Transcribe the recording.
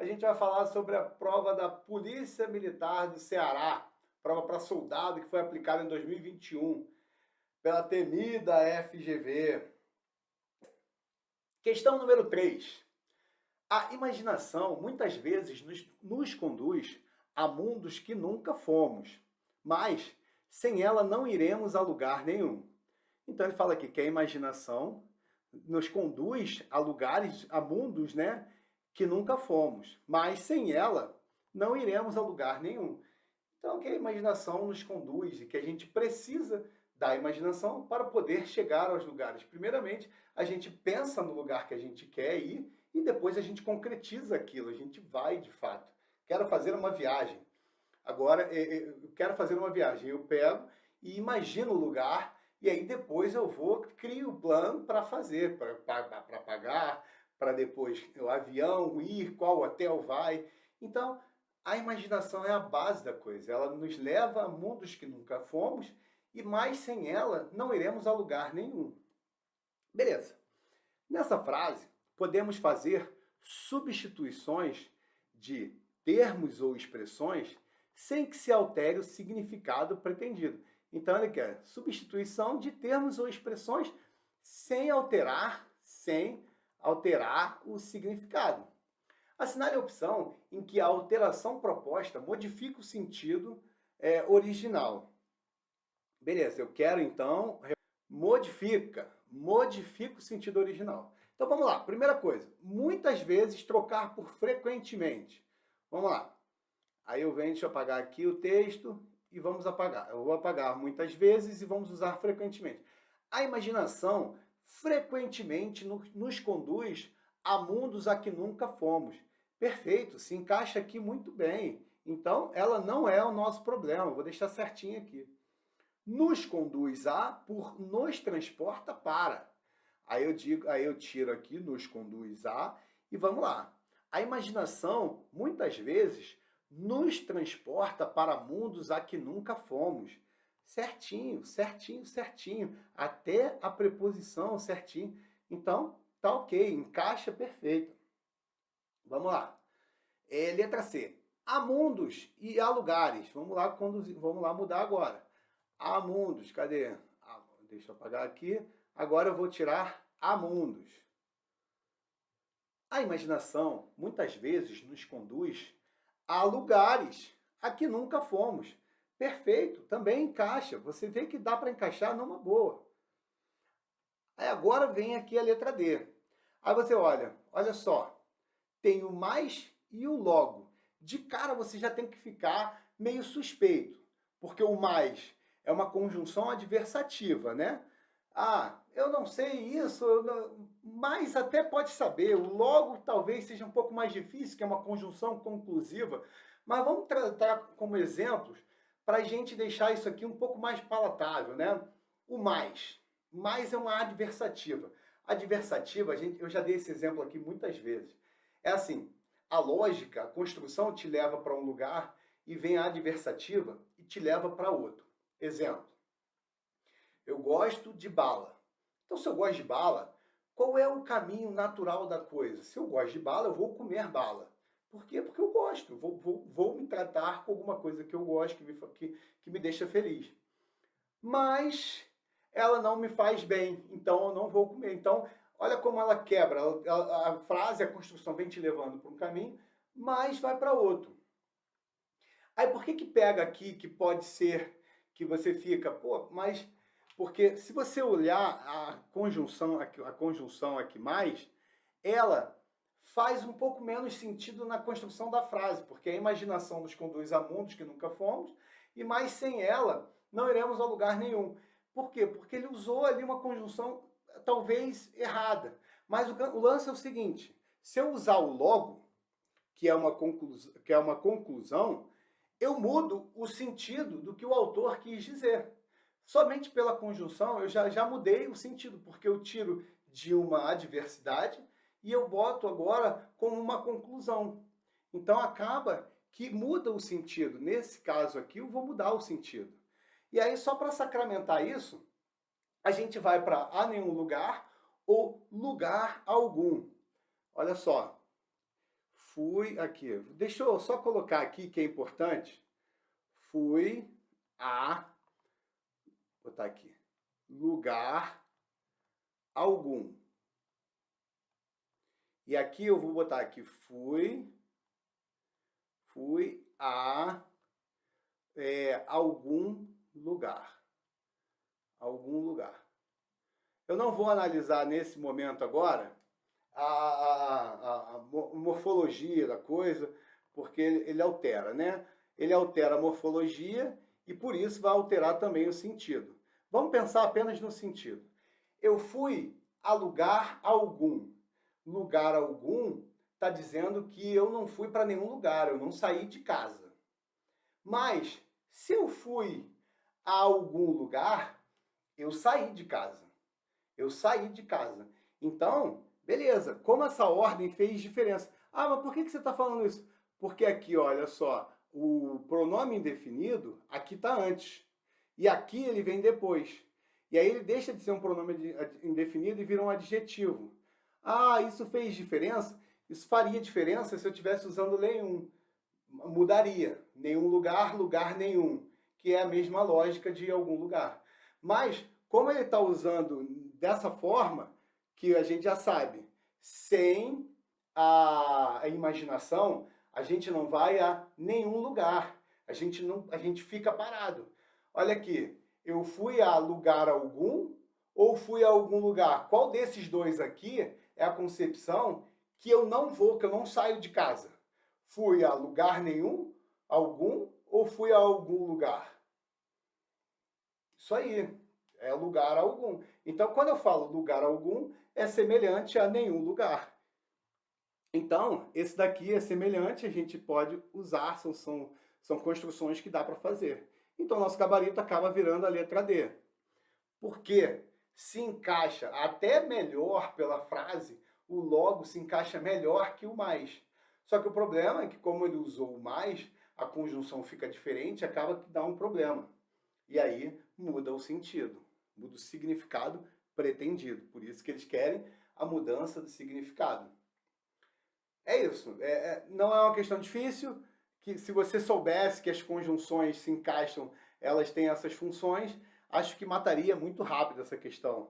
A gente vai falar sobre a prova da Polícia Militar do Ceará, prova para soldado que foi aplicada em 2021 pela temida FGV. Questão número 3. A imaginação muitas vezes nos conduz a mundos que nunca fomos, mas sem ela não iremos a lugar nenhum. Então ele fala aqui que a imaginação nos conduz a lugares, a mundos, né, que nunca fomos, mas sem ela não iremos a lugar nenhum. Então que a imaginação nos conduz e que a gente precisa da imaginação para poder chegar aos lugares. Primeiramente, a gente pensa no lugar que a gente quer ir e depois a gente concretiza aquilo, a gente vai de fato. Quero fazer uma viagem. Agora, eu quero fazer uma viagem, eu pego e imagino o lugar e aí depois eu vou, crio o plano para fazer, para pagar, para depois o avião ir, qual hotel vai. Então, a imaginação é a base da coisa, ela nos leva a mundos que nunca fomos e mais sem ela não iremos a lugar nenhum. Beleza. Nessa frase, podemos fazer substituições de termos ou expressões sem que se altere o significado pretendido. Então, ele quer substituição de termos ou expressões sem alterar o significado. Assinale a opção em que a alteração proposta modifica o sentido original. Beleza, eu quero então modifica o sentido original. Então vamos lá, primeira coisa, muitas vezes trocar por frequentemente. Vamos lá, aí eu venho, deixa eu apagar aqui o texto e vamos apagar. Eu vou apagar muitas vezes e vamos usar frequentemente. A imaginação frequentemente nos conduz a mundos a que nunca fomos. Perfeito, se encaixa aqui muito bem. Então ela não é o nosso problema, vou deixar certinho aqui. Nos conduz a, por nos transporta para. Aí eu tiro aqui, nos conduz a, e vamos lá. A imaginação, muitas vezes, nos transporta para mundos a que nunca fomos. Certinho, certinho, certinho. Até a preposição certinho. Então, tá ok, encaixa perfeito. Vamos lá. Letra C. Há mundos e há lugares. Vamos lá mudar agora. Há mundos, cadê? Deixa eu apagar aqui. Agora eu vou tirar há mundos. A imaginação, muitas vezes, nos conduz a lugares a que nunca fomos. Perfeito, também encaixa. Você vê que dá para encaixar numa boa. Aí agora vem aqui a letra D. Aí você olha só. Tem o mais e o logo. De cara você já tem que ficar meio suspeito. Porque o mais é uma conjunção adversativa, né? Ah, eu não sei isso, mas até pode saber. O logo talvez seja um pouco mais difícil, que é uma conjunção conclusiva. Mas vamos tratar como exemplos para a gente deixar isso aqui um pouco mais palatável, né? O mais. Mais é uma adversativa. Adversativa, eu já dei esse exemplo aqui muitas vezes. É assim, a lógica, a construção te leva para um lugar e vem a adversativa e te leva para outro. Exemplo, eu gosto de bala. Então, se eu gosto de bala, qual é o caminho natural da coisa? Se eu gosto de bala, eu vou comer bala. Por quê? Porque eu gosto. Vou me tratar com alguma coisa que eu gosto, que me deixa feliz. Mas ela não me faz bem, então eu não vou comer. Então, olha como ela quebra. A frase, a construção vem te levando para um caminho, mas vai para outro. Aí por que pega aqui que pode ser que você fica, pô, mas porque se você olhar a conjunção aqui mais, ela faz um pouco menos sentido na construção da frase, porque a imaginação nos conduz a mundos que nunca fomos, e mais sem ela não iremos a lugar nenhum. Por quê? Porque ele usou ali uma conjunção talvez errada. Mas o lance é o seguinte, se eu usar o logo, que é uma conclusão, eu mudo o sentido do que o autor quis dizer. Somente pela conjunção eu já mudei o sentido, porque eu tiro de uma adversidade e eu boto agora como uma conclusão. Então acaba que muda o sentido. Nesse caso aqui eu vou mudar o sentido. E aí só para sacramentar isso, a gente vai para a nenhum lugar ou lugar algum. Olha só. Fui aqui. Deixa eu só colocar aqui que é importante. Fui a, vou botar aqui, lugar algum. E aqui eu vou botar aqui, fui a algum lugar. Algum lugar. Eu não vou analisar nesse momento agora a morfologia da coisa, porque ele altera, né? Ele altera a morfologia e por isso vai alterar também o sentido. Vamos pensar apenas no sentido. Eu fui a lugar algum. Lugar algum está dizendo que eu não fui para nenhum lugar, eu não saí de casa. Mas, se eu fui a algum lugar, eu saí de casa. Eu saí de casa. Então, beleza. Como essa ordem fez diferença? Ah, mas por que você está falando isso? Porque aqui, olha só, o pronome indefinido aqui está antes. E aqui ele vem depois. E aí ele deixa de ser um pronome indefinido e vira um adjetivo. Ah, isso fez diferença? Isso faria diferença se eu estivesse usando nenhum. Mudaria. Nenhum lugar, lugar nenhum. Que é a mesma lógica de algum lugar. Mas, como ele está usando dessa forma, que a gente já sabe, sem a imaginação, a gente não vai a nenhum lugar. A gente fica parado. Olha aqui, eu fui a lugar algum ou fui a algum lugar? Qual desses dois aqui é a concepção que eu não vou, que eu não saio de casa? Fui a lugar nenhum, algum, ou fui a algum lugar? Isso aí, é lugar algum. Então, quando eu falo lugar algum, é semelhante a nenhum lugar. Então, esse daqui é semelhante, a gente pode usar, são construções que dá para fazer. Então, nosso gabarito acaba virando a letra D. Porque se encaixa até melhor pela frase, o logo se encaixa melhor que o mais. Só que o problema é que, como ele usou o mais, a conjunção fica diferente, acaba que dá um problema. E aí muda o sentido, muda o significado pretendido. Por isso que eles querem a mudança do significado. É isso. Não é uma questão difícil, que se você soubesse que as conjunções se encaixam, elas têm essas funções, acho que mataria muito rápido essa questão.